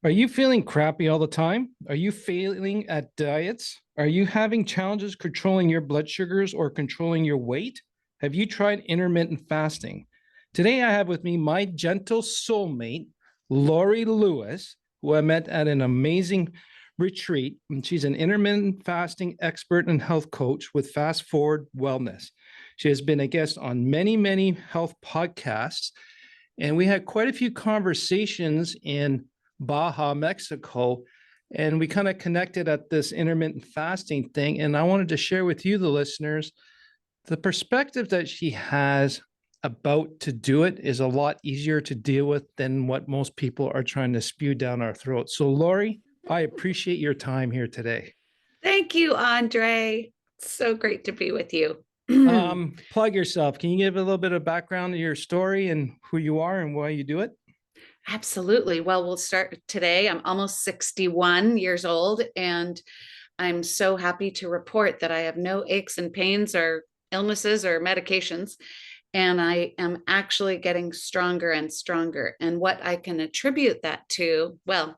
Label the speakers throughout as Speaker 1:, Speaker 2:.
Speaker 1: Are you feeling crappy all the time? Are you failing at diets? Are you having challenges controlling your blood sugars or controlling your weight? Have you tried intermittent fasting? Today, I have with me my gentle soulmate, Lori Lewis, who I met at an amazing retreat. And she's an intermittent fasting expert and health coach with Fast Forward Wellness. She has been a guest on many health podcasts, and we had quite a few conversations in Baja, Mexico, and we kind of connected at this intermittent fasting thing. And I wanted to share with you, the listeners, the perspective that she has about to do it is a lot easier to deal with than what most people are trying to spew down our throats. So, Lori, I appreciate your time here today.
Speaker 2: Thank you, Andre. So great to be with you.
Speaker 1: Plug yourself. Can you give a little bit of background to your story and who you are and why you do it?
Speaker 2: Absolutely. Well, we'll start today. I'm almost 61 years old, and I'm so happy to report that I have no aches and pains or illnesses or medications. And I am actually getting stronger and stronger. And what I can attribute that to, well,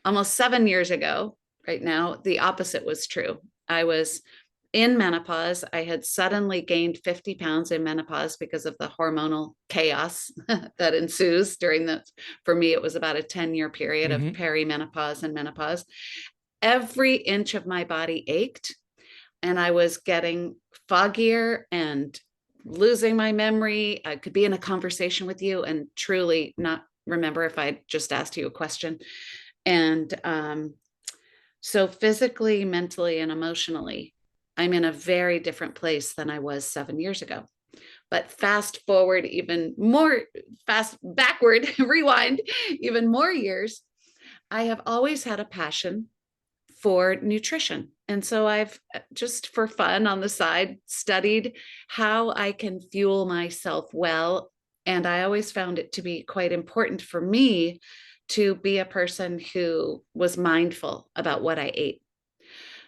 Speaker 2: almost 7 years ago, right now, the opposite was true. I was in menopause. I had suddenly gained 50 pounds in menopause because of the hormonal chaos that ensues during the, for me, it was about a 10-year period of perimenopause and menopause. Every inch of my body ached, and I was getting foggier and losing my memory. I could be in a conversation with you and truly not remember if I just asked you a question. And so physically, mentally, and emotionally, I'm in a very different place than I was 7 years ago. But fast forward even more, fast backward, rewind even more years, I have always had a passion for nutrition. And so I've just for fun on the side studied how I can fuel myself well. And I always found it to be quite important for me to be a person who was mindful about what I ate.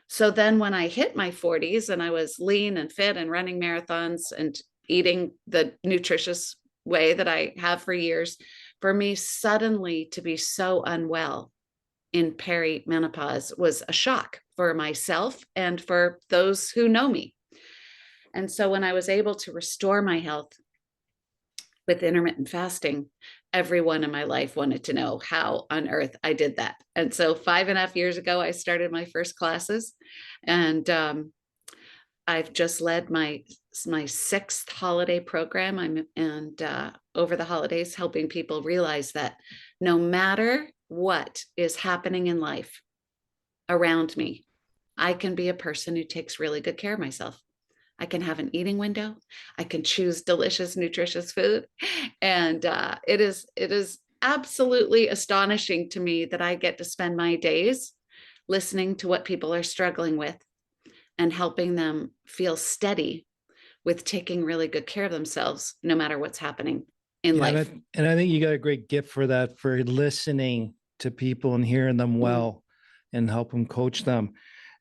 Speaker 2: So then when I hit my 40s and I was lean and fit and running marathons and eating the nutritious way that I have for years, for me suddenly to be so unwell in perimenopause was a shock for myself and for those who know me. And so when I was able to restore my health with intermittent fasting, everyone in my life wanted to know how on earth I did that. And so 5.5 years ago, I started my first classes, and I've just led my sixth holiday program. Over the holidays, helping people realize that no matter what is happening in life around me, I can be a person who takes really good care of myself. I can have an eating window. I can choose delicious, nutritious food. And it is absolutely astonishing to me that I get to spend my days listening to what people are struggling with and helping them feel steady with taking really good care of themselves, no matter what's happening in life.
Speaker 1: And I think you got a great gift for that, for listening to people and hearing them well and help them coach them.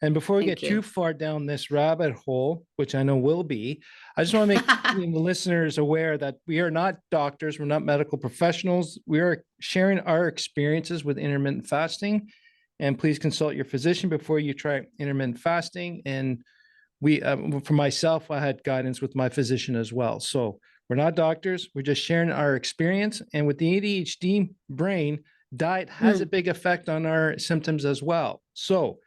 Speaker 1: And before we get too far down this rabbit hole, which I know will be, I just want to make the listeners aware that we are not doctors. We're not medical professionals. We are sharing our experiences with intermittent fasting. And please consult your physician before you try intermittent fasting. And we, for myself, I had guidance with my physician as well. So we're not doctors. We're just sharing our experience. And with the ADHD brain, diet has a big effect on our symptoms as well. So,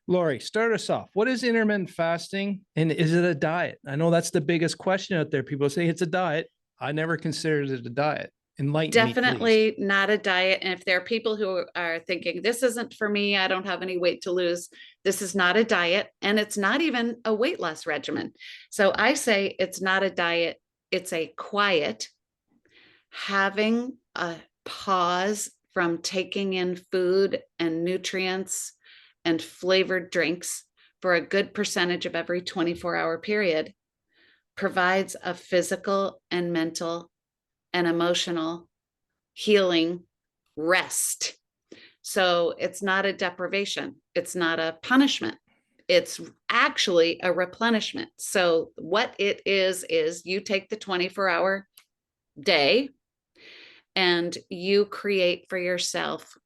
Speaker 1: Lori, start us off. What is intermittent fasting, and is it a diet? I know that's the biggest question out there. People say it's a diet. I never considered it a diet. Enlighten me, please.
Speaker 2: Definitely not a diet. And if there are people who are thinking, this isn't for me, I don't have any weight to lose, this is not a diet, and it's not even a weight loss regimen. So I say it's not a diet. It's a quiet, having a pause from taking in food and nutrients and flavored drinks for a good percentage of every 24-hour period provides a physical and mental and emotional healing rest. So it's not a deprivation. It's not a punishment. It's actually a replenishment. So what it is you take the 24-hour day and you create for yourself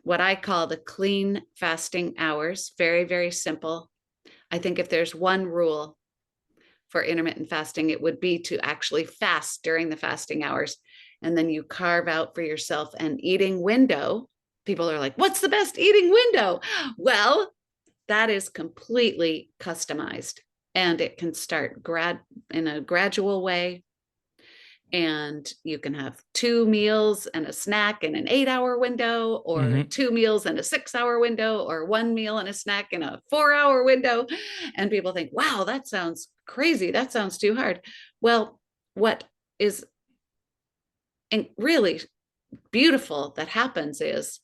Speaker 2: what I call the clean fasting hours. Very, very simple. I think if there's one rule for intermittent fasting, it would be to actually fast during the fasting hours. And then you carve out for yourself an eating window. People are like, what's the best eating window? Well, that is completely customized, and it can start in a gradual way. And you can have 2 meals and a snack in an 8-hour window, or 2 meals and a 6-hour window, or 1 meal and a snack in a 4-hour window. And people think, wow, that sounds crazy. That sounds too hard. Well, what is really beautiful that happens is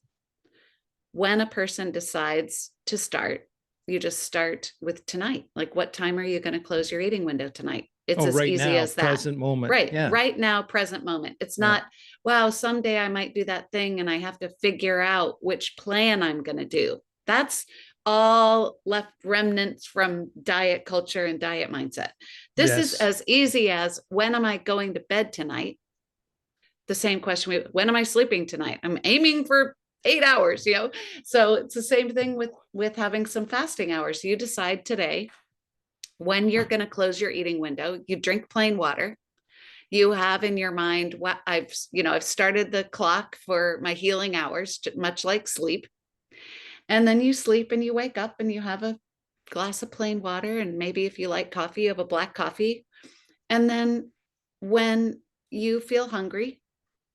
Speaker 2: when a person decides to start, you just start with tonight. Like, what time are you going to close your eating window tonight? It's as
Speaker 1: right
Speaker 2: easy
Speaker 1: now,
Speaker 2: as that.
Speaker 1: present moment.
Speaker 2: Right.
Speaker 1: Yeah.
Speaker 2: Right now, present moment. It's not, wow, someday I might do that thing and I have to figure out which plan I'm going to do. That's all left remnants from diet culture and diet mindset. This is as easy as, when am I going to bed tonight? The same question, when am I sleeping tonight? I'm aiming for 8 hours, So it's the same thing with having some fasting hours. You decide today when you're going to close your eating window. You drink plain water. You have in your mind, what I've started the clock for my healing hours, much like sleep. And then you sleep and you wake up and you have a glass of plain water. And maybe if you like coffee, you have a black coffee. And then when you feel hungry,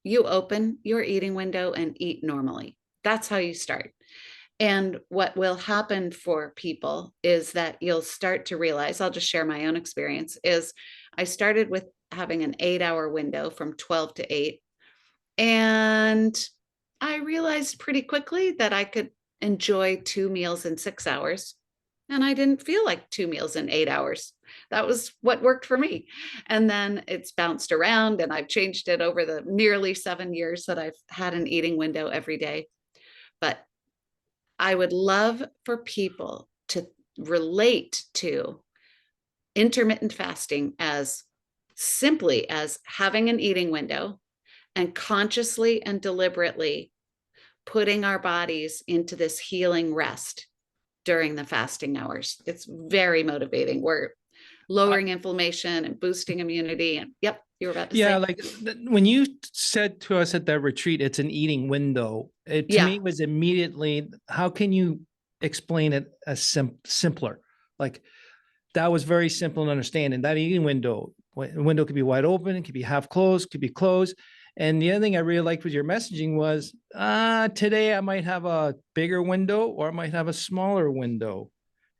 Speaker 2: you open your eating window and eat normally. That's how you start. And what will happen for people is that you'll start to realize, I'll just share my own experience, is I started with having an 8-hour window from 12 to 8. And I realized pretty quickly that I could enjoy 2 meals in 6 hours. And I didn't feel like 2 meals in 8 hours. That was what worked for me. And then it's bounced around, and I've changed it over the nearly 7 years that I've had an eating window every day. But I would love for people to relate to intermittent fasting as simply as having an eating window and consciously and deliberately putting our bodies into this healing rest during the fasting hours. It's very motivating. We're lowering inflammation and boosting immunity. And you were about to say.
Speaker 1: Like when you said to us at that retreat, it's an eating window. It to me was immediately, how can you explain it as simpler? Like, that was very simple to understand. And that eating window could be wide open, it could be half closed, could be closed. And the other thing I really liked with your messaging was, today I might have a bigger window or I might have a smaller window.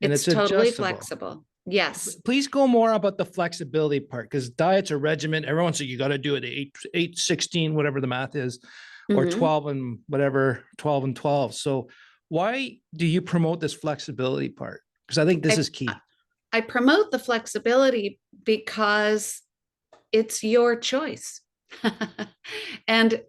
Speaker 1: And it's
Speaker 2: totally
Speaker 1: adjustable.
Speaker 2: Flexible. Yes.
Speaker 1: Please go more about the flexibility part, because diet's a regimen. Everyone says you got to do it 8, 16, whatever the math is, or 12 and whatever, 12 and 12. So why do you promote this flexibility part? Because I think this is key.
Speaker 2: I promote the flexibility because it's your choice. And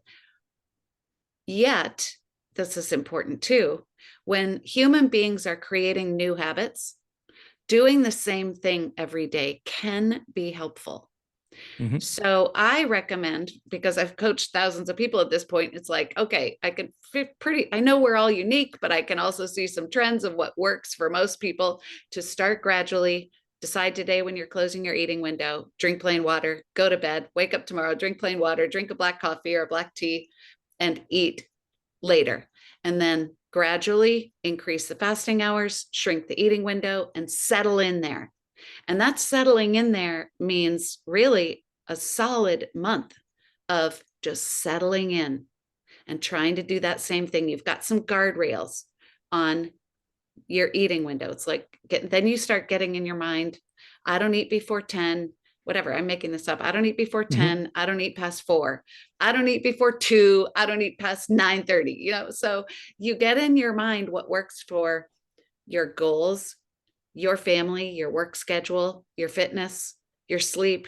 Speaker 2: yet, this is important too, when human beings are creating new habits, doing the same thing every day can be helpful. So I recommend, because I've coached thousands of people at this point, it's like, okay, I know we're all unique, but I can also see some trends of what works for most people. To start gradually, decide today when you're closing your eating window, drink plain water, go to bed, wake up tomorrow, drink plain water, drink a black coffee or a black tea, and eat later. And then gradually increase the fasting hours, shrink the eating window, and settle in there. And that settling in there means really a solid month of just settling in and trying to do that same thing. You've got some guardrails on your eating window. It's like, then you start getting in your mind, I don't eat before 10, whatever, I'm making this up. I don't eat before 10. I don't eat past 4. I don't eat before 2. I don't eat past 9:30, so you get in your mind what works for your goals, your family, your work schedule, your fitness, your sleep,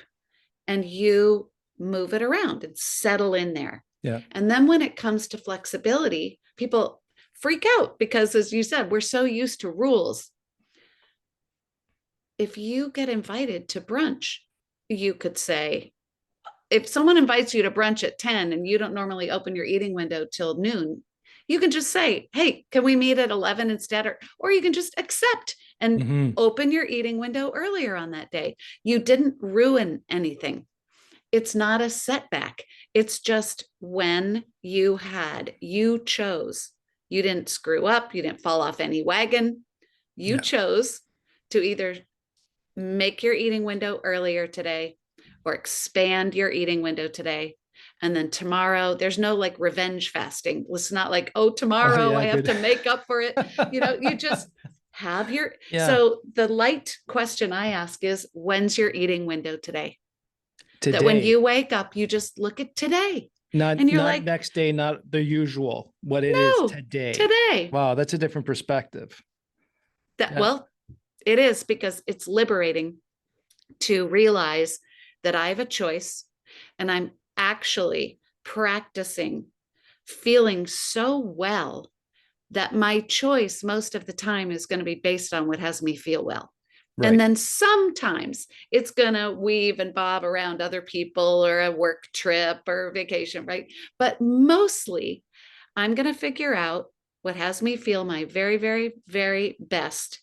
Speaker 2: and you move it around and settle in there.
Speaker 1: Yeah.
Speaker 2: And then when it comes to flexibility, people freak out because, as you said, we're so used to rules. If you get invited to brunch, you could say, if someone invites you to brunch at 10 and you don't normally open your eating window till noon, you can just say, hey, can we meet at 11 instead? Or you can just accept and
Speaker 1: Hmm.
Speaker 2: open your eating window earlier on that day. You didn't ruin anything. It's not a setback. It's just when you chose, you didn't screw up, you didn't fall off any wagon. You
Speaker 1: Yeah.
Speaker 2: chose to either make your eating window earlier today or expand your eating window today. And then tomorrow, there's no like revenge fasting. It's not like, oh,
Speaker 1: Oh
Speaker 2: tomorrow
Speaker 1: yeah,
Speaker 2: I have
Speaker 1: good.
Speaker 2: to make up for it. You just have your.
Speaker 1: Yeah.
Speaker 2: So the light question I ask is, when's your eating window today? That when
Speaker 1: Today,
Speaker 2: you wake up, you just look at today and you're
Speaker 1: not
Speaker 2: like,
Speaker 1: next day, not the usual, what it is
Speaker 2: no,
Speaker 1: today.
Speaker 2: today.
Speaker 1: Wow, that's a different perspective.
Speaker 2: That,
Speaker 1: Yeah.
Speaker 2: well, it is because it's liberating to realize that I have a choice and I'm actually practicing feeling so well that my choice most of the time is going to be based on what has me feel well. And
Speaker 1: Right.
Speaker 2: then sometimes it's going to weave and bob around other people or a work trip or vacation, right? But mostly I'm going to figure out what has me feel my very, very, very best.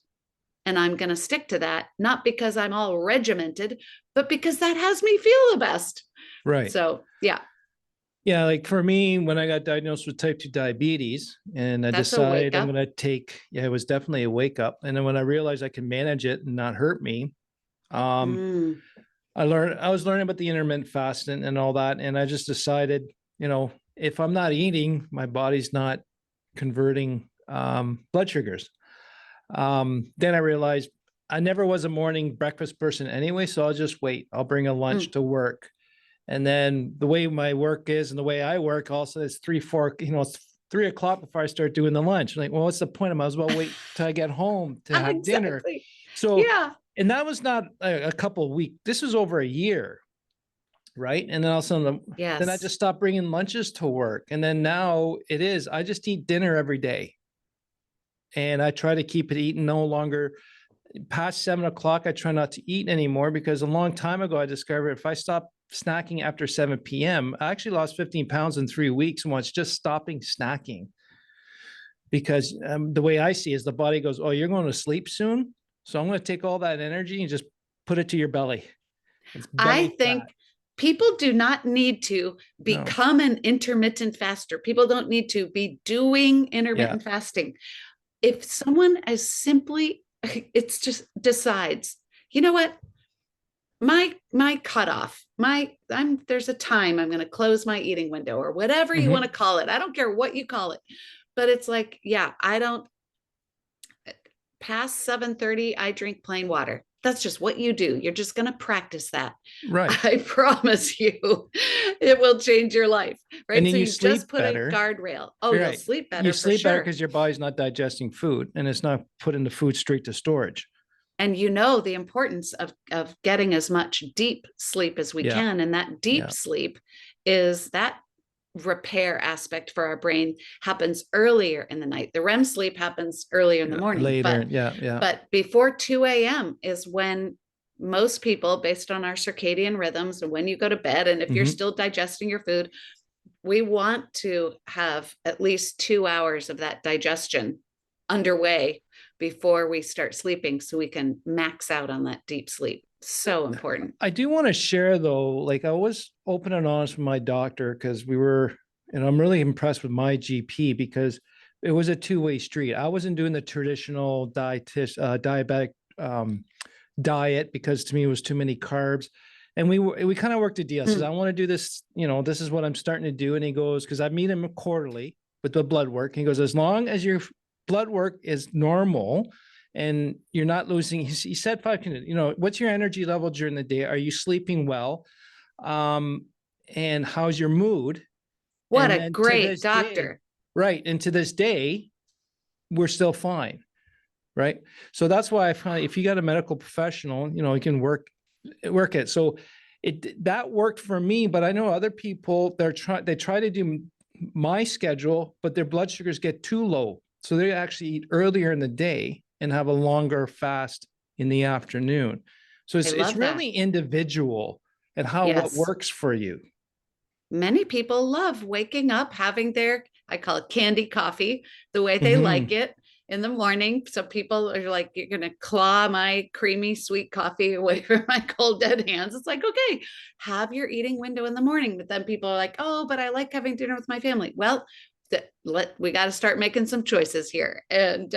Speaker 2: And I'm going to stick to that, not because I'm all regimented, but because that has me feel the best.
Speaker 1: Right.
Speaker 2: So, yeah,
Speaker 1: Yeah, like for me, when I got diagnosed with type 2 diabetes and I
Speaker 2: that's a wake
Speaker 1: decided I'm
Speaker 2: up.
Speaker 1: going to take, yeah, it was definitely a wake up. And then when I realized I can manage it and not hurt me, um,
Speaker 2: Mm.
Speaker 1: I was learning about the intermittent fasting and all that. And I just decided, if I'm not eating, my body's not converting blood sugars. Then I realized I never was a morning breakfast person anyway. So I'll just wait. I'll bring a lunch
Speaker 2: Mm.
Speaker 1: to work. And then the way my work is and the way I work also is 3, 4, it's 3 o'clock before I start doing the lunch. Like, well, what's the point? I might as well wait till I get home to have dinner.
Speaker 2: Exactly.
Speaker 1: So,
Speaker 2: Yeah.
Speaker 1: and that was not a couple of weeks. This was over a year, right? And then all of a sudden, then I
Speaker 2: Yes.
Speaker 1: just stopped bringing lunches to work. And then now I just eat dinner every day. And I try to keep it eaten no longer past 7 o'clock. I try not to eat anymore because a long time ago I discovered if I stop snacking after 7 p.m., I actually lost 15 pounds in 3 weeks once just stopping snacking. Because the way I see is the body goes, oh, you're going to sleep soon. So I'm going to take all that energy and just put it to your belly. It's
Speaker 2: I
Speaker 1: belly fat.
Speaker 2: think people do not need to
Speaker 1: No.
Speaker 2: become an intermittent faster. People don't need to be doing
Speaker 1: Yeah.
Speaker 2: intermittent fasting. If someone as simply, it's just decides, you know what, my cutoff, there's a time I'm going to close my eating window or whatever you want to
Speaker 1: Mm-hmm.
Speaker 2: call it. I don't care what you call it, but it's like, yeah, I don't past 7:30, I drink plain water. That's just what you do. You're just going to practice that.
Speaker 1: Right.
Speaker 2: I promise you, it will change your life.
Speaker 1: And
Speaker 2: Right.
Speaker 1: then
Speaker 2: So
Speaker 1: you
Speaker 2: you just
Speaker 1: sleep
Speaker 2: put a
Speaker 1: better.
Speaker 2: guardrail. Oh, you'll
Speaker 1: Right.
Speaker 2: sleep
Speaker 1: You
Speaker 2: better for
Speaker 1: sleep better
Speaker 2: sure.
Speaker 1: because your body's not digesting food and it's not putting the food straight to storage.
Speaker 2: And you know the importance of getting as much deep sleep as we
Speaker 1: Yeah.
Speaker 2: can. And that deep
Speaker 1: Yeah.
Speaker 2: sleep is that repair aspect for our brain happens earlier in the night. The REM sleep happens earlier in the
Speaker 1: Yeah.
Speaker 2: morning,
Speaker 1: Later.
Speaker 2: but
Speaker 1: Yeah. Yeah.
Speaker 2: before 2 a.m. is when most people, based on our circadian rhythms and when you go to bed, and if you're
Speaker 1: Mm-hmm.
Speaker 2: still digesting your food, we want to have at least 2 hours of that digestion underway before we start sleeping so we can max out on that deep sleep. So important.
Speaker 1: I do want to share though, like I was open and honest with my doctor because and I'm really impressed with my GP because it was a two-way street. I wasn't doing the traditional diabetic diet because to me it was too many carbs. And we kind of worked a deal. Says,
Speaker 2: Mm.
Speaker 1: I want to do this, this is what I'm starting to do. And he goes, because I meet him quarterly with the blood work. He goes, as long as your blood work is normal and you're not losing, he said, what's your energy level during the day? Are you sleeping well? And how's your mood?
Speaker 2: What
Speaker 1: And
Speaker 2: a
Speaker 1: then to
Speaker 2: great
Speaker 1: this day,
Speaker 2: doctor.
Speaker 1: right. And to this day, we're still fine. Right. So that's why I find if you got a medical professional, you can work it. So that worked for me, but I know other people, they try to do my schedule, but their blood sugars get too low. So they actually eat earlier in the day and have a longer fast in the afternoon. So
Speaker 2: I
Speaker 1: it's
Speaker 2: love that.
Speaker 1: really individual and what
Speaker 2: Yes.
Speaker 1: works for you?
Speaker 2: Many people love waking up, having their, I call it candy coffee, the way they like
Speaker 1: Hmm.
Speaker 2: it in the morning. So people are like, you're going to claw my creamy sweet coffee away from my cold, dead hands. It's like, okay, have your eating window in the morning. But then people are like, oh, but I like having dinner with my family. Well, we got to start making some choices here. And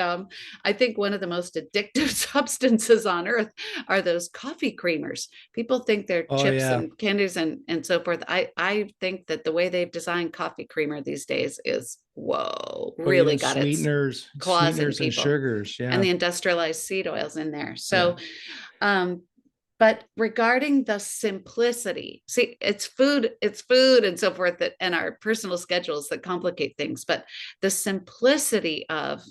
Speaker 2: I think one of the most addictive substances on earth are those coffee creamers. People think they're
Speaker 1: Oh
Speaker 2: chips
Speaker 1: yeah.
Speaker 2: and candies and so forth. I think that the way they've designed coffee creamer these days is, whoa,
Speaker 1: Or
Speaker 2: really
Speaker 1: even
Speaker 2: got its claws in
Speaker 1: sweeteners and
Speaker 2: people,
Speaker 1: sugars.
Speaker 2: and
Speaker 1: Yeah.
Speaker 2: the industrialized seed oils in there.
Speaker 1: Yeah.
Speaker 2: So um, but regarding the simplicity, see, it's food and so forth, that and our personal schedules that complicate things. But the simplicity of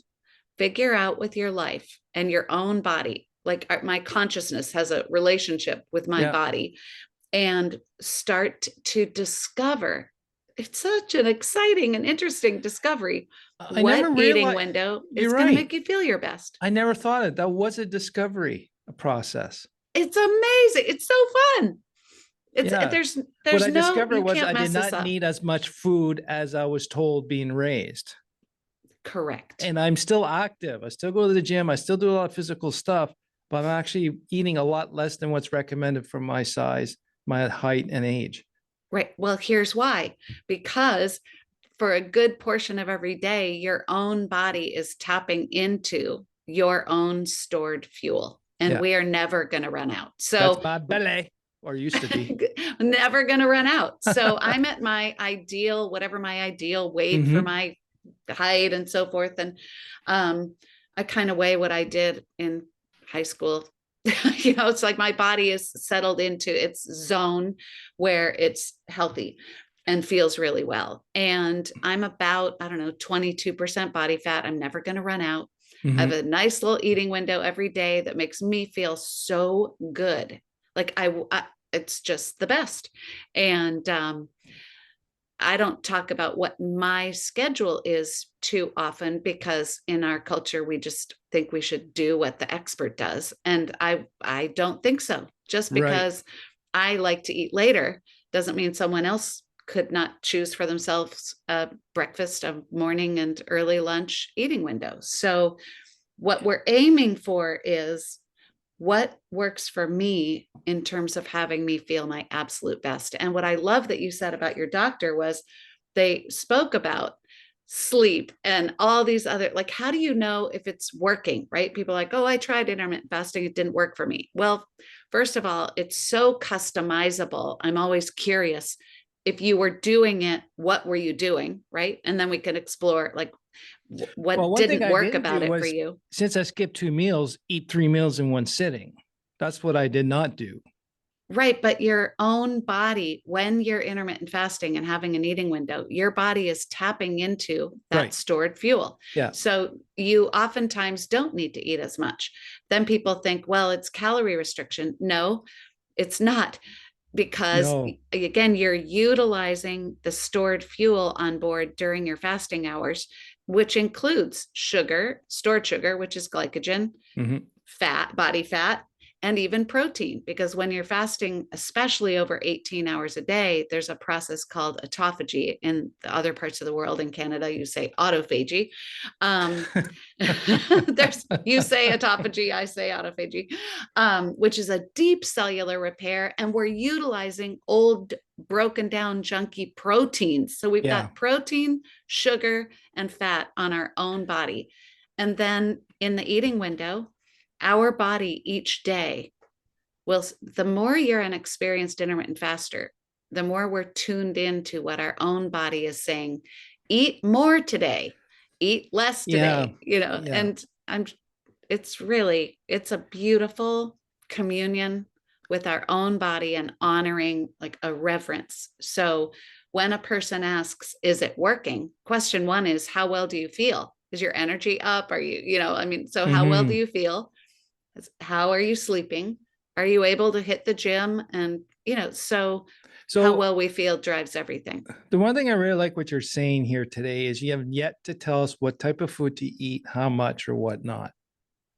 Speaker 2: figure out with your life and your own body, like my consciousness has a relationship with my
Speaker 1: Yeah.
Speaker 2: body, and start to discover. It's such an exciting and interesting discovery.
Speaker 1: I
Speaker 2: What
Speaker 1: never
Speaker 2: eating
Speaker 1: realized.
Speaker 2: window
Speaker 1: You're
Speaker 2: is going to
Speaker 1: right.
Speaker 2: make you feel your best?
Speaker 1: I never thought it. That was a discovery, a process.
Speaker 2: It's amazing. It's so fun. It's
Speaker 1: Yeah. What
Speaker 2: there's
Speaker 1: I
Speaker 2: no,
Speaker 1: discovered
Speaker 2: you
Speaker 1: was
Speaker 2: can't
Speaker 1: I did
Speaker 2: mess this
Speaker 1: not
Speaker 2: up.
Speaker 1: need as much food as I was told being raised.
Speaker 2: Correct.
Speaker 1: And I'm still active. I still go to the gym. I still do a lot of physical stuff, but I'm actually eating a lot less than what's recommended for my size, my height, and age.
Speaker 2: Right. Well, here's why. Because for a good portion of every day, your own body is tapping into your own stored fuel, and
Speaker 1: Yeah.
Speaker 2: we are never going to run out.
Speaker 1: That's
Speaker 2: So,
Speaker 1: my belly, or used to be.
Speaker 2: never going to run out. So, I'm at my ideal, whatever my ideal weight for
Speaker 1: Hmm.
Speaker 2: my height and so forth. And I kind of weigh what I did in high school. It's like my body is settled into its zone where it's healthy and feels really well. And I'm about, I don't know, 22% body fat. I'm never going to run out. I have
Speaker 1: Hmm.
Speaker 2: a nice little eating window every day that makes me feel so good. Like it's just the best. And I don't talk about what my schedule is too often, because in our culture we just think we should do what the expert does, and I don't think so. Just
Speaker 1: Right.
Speaker 2: because I like to eat later doesn't mean someone else could not choose for themselves a breakfast, a morning and early lunch eating window. So what we're aiming for is what works for me in terms of having me feel my absolute best. And what I love that you said about your doctor was they spoke about sleep and all these other, like, how do you know if it's working, right? People are like, oh, I tried intermittent fasting, it didn't work for me. Well, first of all, it's so customizable. I'm always curious, if you were doing it, what were you doing, right? And then we can explore, like,
Speaker 1: Well,
Speaker 2: what
Speaker 1: one thing
Speaker 2: didn't
Speaker 1: I
Speaker 2: work
Speaker 1: didn't
Speaker 2: about
Speaker 1: do
Speaker 2: it for
Speaker 1: was,
Speaker 2: you.
Speaker 1: since I skipped 2 meals, eat 3 meals in one sitting. That's what I did not do.
Speaker 2: Right, but your own body, when you're intermittent fasting and having an eating window, your body is tapping into that
Speaker 1: Right.
Speaker 2: stored fuel.
Speaker 1: Yeah.
Speaker 2: So you oftentimes don't need to eat as much. Then people think, well, it's calorie restriction. No, it's not, because
Speaker 1: No.
Speaker 2: again, you're utilizing the stored fuel on board during your fasting hours, which includes sugar, stored sugar, which is glycogen,
Speaker 1: Hmm.
Speaker 2: fat, body fat, and even protein. Because when you're fasting, especially over 18 hours a day, there's a process called autophagy. In the other parts of the world, in Canada, you say autophagy. Um, you say autophagy, I say autophagy, which is a deep cellular repair. And we're utilizing old, broken down, junky proteins. So we've
Speaker 1: Yeah.
Speaker 2: got protein, sugar, and fat on our own body. And then in the eating window, our body each day will, the more you're an experienced intermittent faster, the more we're tuned into what our own body is saying. Eat more today, eat less
Speaker 1: Yeah.
Speaker 2: today,
Speaker 1: Yeah.
Speaker 2: and it's a beautiful communion with our own body and honoring, like, a reverence. So when a person asks, is it working? Question one is, how well do you feel? Is your energy up? Are so how well do
Speaker 1: Hmm.
Speaker 2: you feel? How are you sleeping? Are you able to hit the gym? And, so how
Speaker 1: So
Speaker 2: well we feel drives everything.
Speaker 1: the one thing I really like what you're saying here today is you have yet to tell us what type of food to eat, how much, or what not.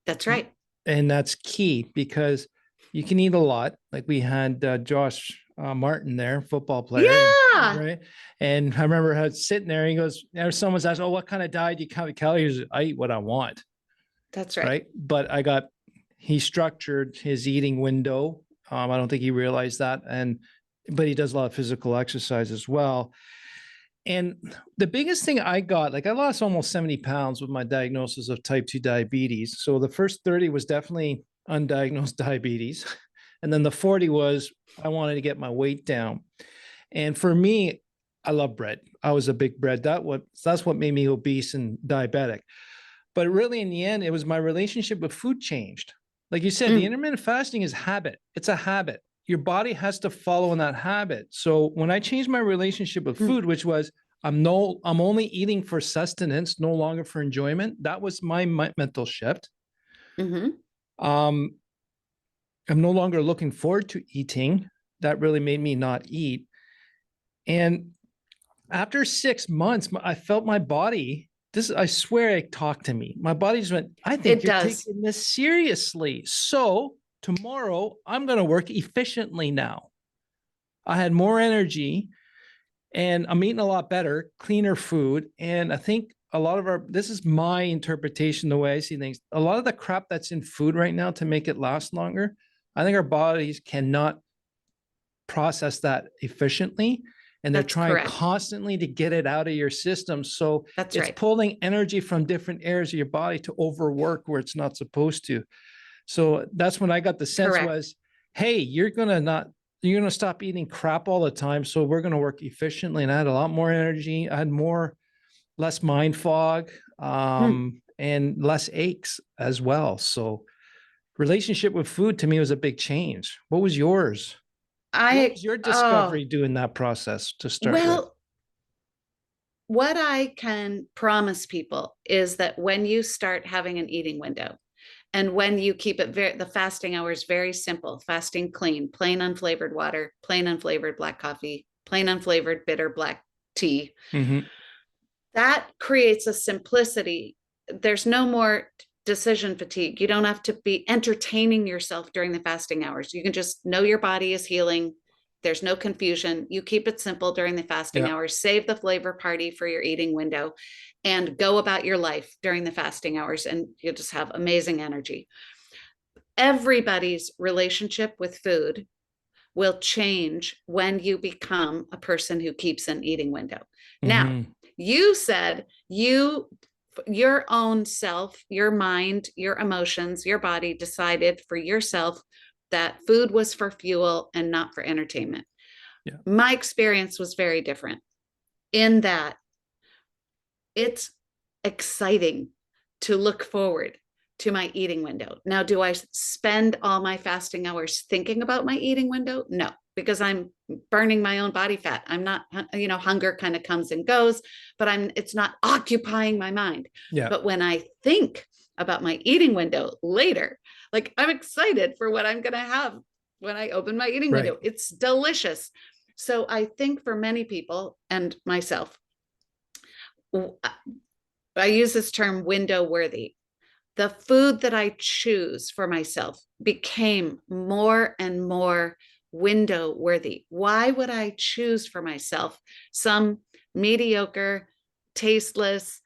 Speaker 2: That's right.
Speaker 1: And that's key because you can eat a lot. Like we had Josh Martin there, football player,
Speaker 2: Yeah,
Speaker 1: right? And I remember how sitting there. He goes, "Someone's asked, oh, what kind of diet do you count calories?" I eat what I want,
Speaker 2: that's right.
Speaker 1: right? But he structured his eating window. I don't think he realized that, but he does a lot of physical exercise as well. And the biggest thing I got, like I lost almost 70 pounds with my diagnosis of type 2 diabetes. So the first 30 was definitely undiagnosed diabetes. And then the 40 was I wanted to get my weight down. And for me, I love bread. I was a big bread. That's what made me obese and diabetic. But really, in the end, it was my relationship with food changed. Like you said, the
Speaker 2: Mm,
Speaker 1: intermittent fasting is habit. It's a habit. Your body has to follow in that habit. So when I changed my relationship with
Speaker 2: mm,
Speaker 1: food, which was I'm only eating for sustenance, no longer for enjoyment. That was my mental shift.
Speaker 2: mhm.
Speaker 1: Um, I'm no longer looking forward to eating. That really made me not eat. And after 6 months, I felt my body. I swear it talked to me. My body just went, I think
Speaker 2: It
Speaker 1: you're
Speaker 2: does.
Speaker 1: taking this seriously. So tomorrow I'm going to work efficiently now. I had more energy and I'm eating a lot better, cleaner food. And I think this is my interpretation, the way I see things. A lot of the crap that's in food right now to make it last longer, I think our bodies cannot process that efficiently. And they're
Speaker 2: That's
Speaker 1: trying
Speaker 2: correct.
Speaker 1: constantly to get it out of your system. So
Speaker 2: That's
Speaker 1: it's
Speaker 2: right.
Speaker 1: pulling energy from different areas of your body to overwork where it's not supposed to. So that's when I got the sense
Speaker 2: Correct.
Speaker 1: was, hey, you're gonna stop eating crap all the time. So we're gonna work efficiently. And I had a lot more energy. I had less mind fog,
Speaker 2: Mm.
Speaker 1: and less aches as well. So relationship with food to me was a big change. What was yours? What
Speaker 2: I,
Speaker 1: was your
Speaker 2: oh,
Speaker 1: discovery doing that process to start with?
Speaker 2: well, what I can promise people is that when you start having an eating window and when you keep the fasting hours very simple, fasting clean, plain unflavored water, plain unflavored black coffee, plain unflavored bitter black tea,
Speaker 1: Mm-hmm.
Speaker 2: that creates a simplicity. There's no more decision fatigue. You don't have to be entertaining yourself during the fasting hours. You can just know your body is healing. There's no confusion. You keep it simple during the fasting
Speaker 1: Yeah.
Speaker 2: hours, save the flavor party for your eating window, and go about your life during the fasting hours, and you'll just have amazing energy. Everybody's relationship with food will change when you become a person who keeps an eating window. Now,
Speaker 1: Mm-hmm.
Speaker 2: you said your own self, your mind, your emotions, your body decided for yourself that food was for fuel and not for entertainment.
Speaker 1: Yeah.
Speaker 2: My experience was very different in that it's exciting to look forward to my eating window. Now, do I spend all my fasting hours thinking about my eating window? No, because I'm burning my own body fat. I'm not, hunger kind of comes and goes, but it's not occupying my mind.
Speaker 1: Yeah.
Speaker 2: But when I think about my eating window later, like I'm excited for what I'm going to have when I open my eating
Speaker 1: Right.
Speaker 2: window. It's delicious. So I think for many people and myself, I use this term window worthy. The food that I choose for myself became more and more window worthy. Why would I choose for myself some mediocre, tasteless,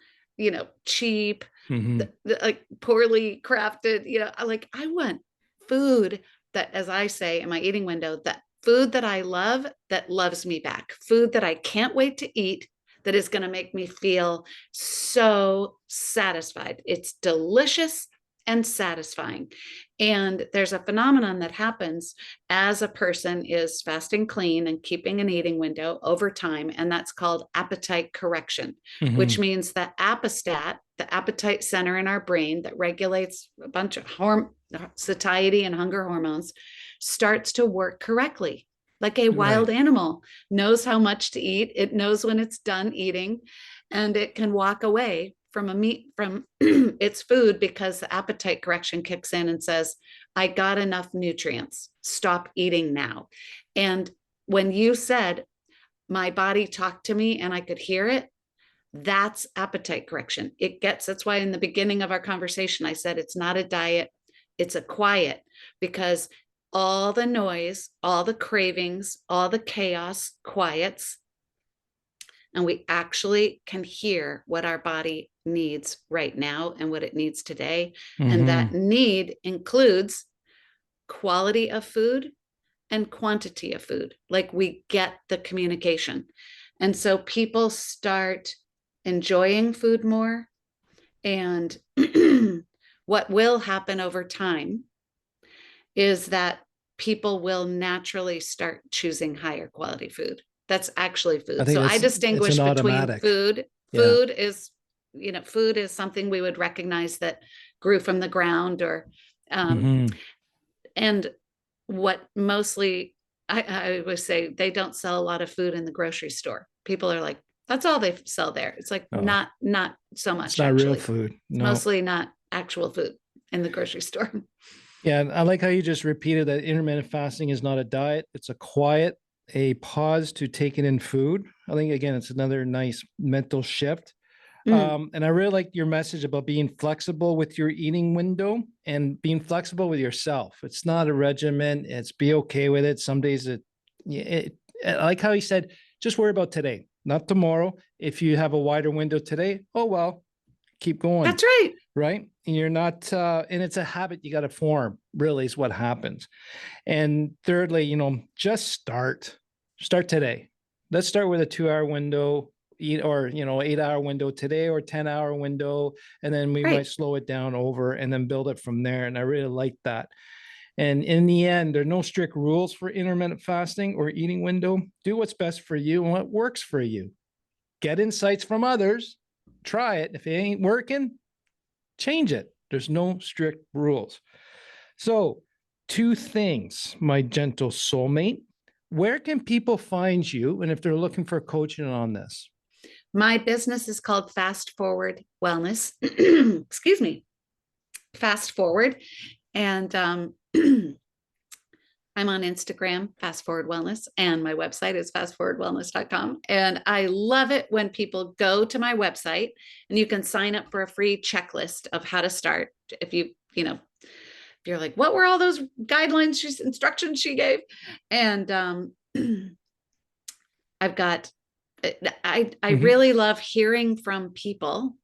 Speaker 2: cheap,
Speaker 1: Mm-hmm.
Speaker 2: like poorly crafted, like I want food that, as I say in my eating window, that food that I love, that loves me back, food that I can't wait to eat, that is going to make me feel so satisfied. It's delicious and satisfying. And there's a phenomenon that happens as a person is fasting clean and keeping an eating window over time, and that's called appetite correction, which
Speaker 1: Mm-hmm.
Speaker 2: means that appestat, the appetite center in our brain that regulates a bunch of satiety and hunger hormones, starts to work correctly. Like a
Speaker 1: Right.
Speaker 2: wild animal knows how much to eat. It knows when it's done eating, and it can walk away from its food because the appetite correction kicks in and says, I got enough nutrients. Stop eating now. And when you said my body talked to me and I could hear it, that's appetite correction. That's why in the beginning of our conversation, I said it's not a diet, it's a quiet, because all the noise, all the cravings, all the chaos quiets, and we actually can hear what our body needs right now and what it needs today. And that need includes quality of food and quantity of food. Like, we get the communication. And so people start enjoying food more. And what will happen over time is that people will naturally start choosing higher quality food. That's actually
Speaker 1: I
Speaker 2: food.
Speaker 1: think
Speaker 2: So I
Speaker 1: it's
Speaker 2: distinguish
Speaker 1: an
Speaker 2: between
Speaker 1: automatic.
Speaker 2: food.
Speaker 1: Yeah.
Speaker 2: Food is, food is something we would recognize that grew from the ground, or and what mostly I would say, they don't sell a lot of food in the grocery store. People are like, that's all they sell there. It's like,
Speaker 1: Oh,
Speaker 2: not so much.
Speaker 1: it's not real
Speaker 2: Actually,
Speaker 1: food.
Speaker 2: it's
Speaker 1: No.
Speaker 2: mostly not actual food in the grocery store.
Speaker 1: Yeah, I like how you just repeated that intermittent fasting is not a diet. It's a pause to taking in food. I think, again, it's another nice mental shift. And I really like your message about being flexible with your eating window and being flexible with yourself. It's not a regimen. It's be okay with it. Some days I like how he said, just worry about today, not tomorrow. If you have a wider window today, oh, well, keep going.
Speaker 2: That's right.
Speaker 1: Right. And you're not, and it's a habit you got to form, really, is what happens. And thirdly, just start today. Let's start with a 2-hour window, or 8-hour window today, or 10-hour window. And then we might slow it down over and then build it from there. And I really like that. And in the end, there are no strict rules for intermittent fasting or eating window. Do what's best for you and what works for you. Get insights from others. Try it. If it ain't working, change it. There's no strict rules. So, 2 things, my gentle soulmate. Where can people find you? And if they're looking for coaching on this?
Speaker 2: My business is called Fast Forward Wellness. Excuse me. Fast Forward. And I'm on Instagram, Fast Forward Wellness, and my website is fastforwardwellness.com. And I love it when people go to my website, and you can sign up for a free checklist of how to start. If if you're like, what were all those guidelines, instructions she gave? And I've got, I really love hearing from people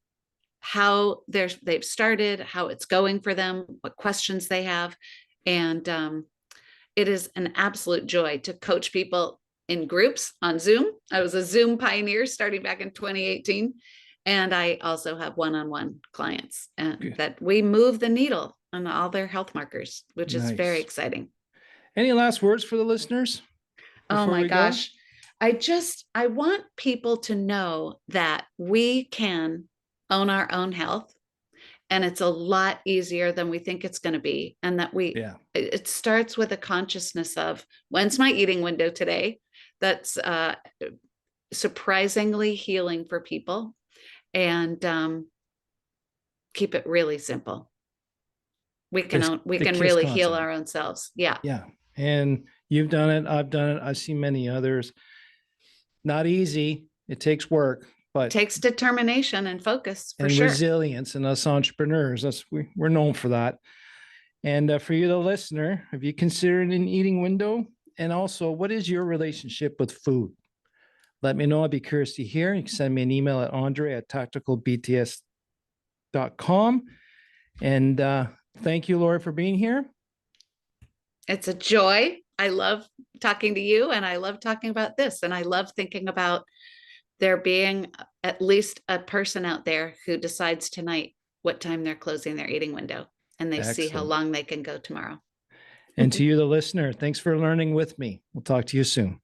Speaker 2: how they've started, how it's going for them, what questions they have. And it is an absolute joy to coach people in groups on Zoom. I was a Zoom pioneer starting back in 2018. And I also have one-on-one clients, and that we move the needle on all their health markers, which is very exciting.
Speaker 1: Any last words for the listeners?
Speaker 2: Oh my gosh. I want people to know that we can own our own health, and it's a lot easier than we think it's going to be. And that it starts with a consciousness of, when's my eating window today? That's surprisingly healing for people. And keep it really simple. We can really heal our own selves. Yeah.
Speaker 1: Yeah. And you've done it. I've done it. I've seen many others. Not easy. It takes work, but
Speaker 2: it takes determination and focus, for
Speaker 1: and
Speaker 2: sure.
Speaker 1: Resilience. And us entrepreneurs, we're known for that. And for you, the listener, have you considered an eating window? And also, what is your relationship with food? Let me know. I'd be curious to hear. You can send me an email at andre@tacticalbts.com. And thank you, Laura, for being here.
Speaker 2: It's a joy. I love talking to you, and I love talking about this. And I love thinking about there being at least a person out there who decides tonight what time they're closing their eating window, and they see how long they can go tomorrow.
Speaker 1: And to you, the listener, thanks for learning with me. We'll talk to you soon.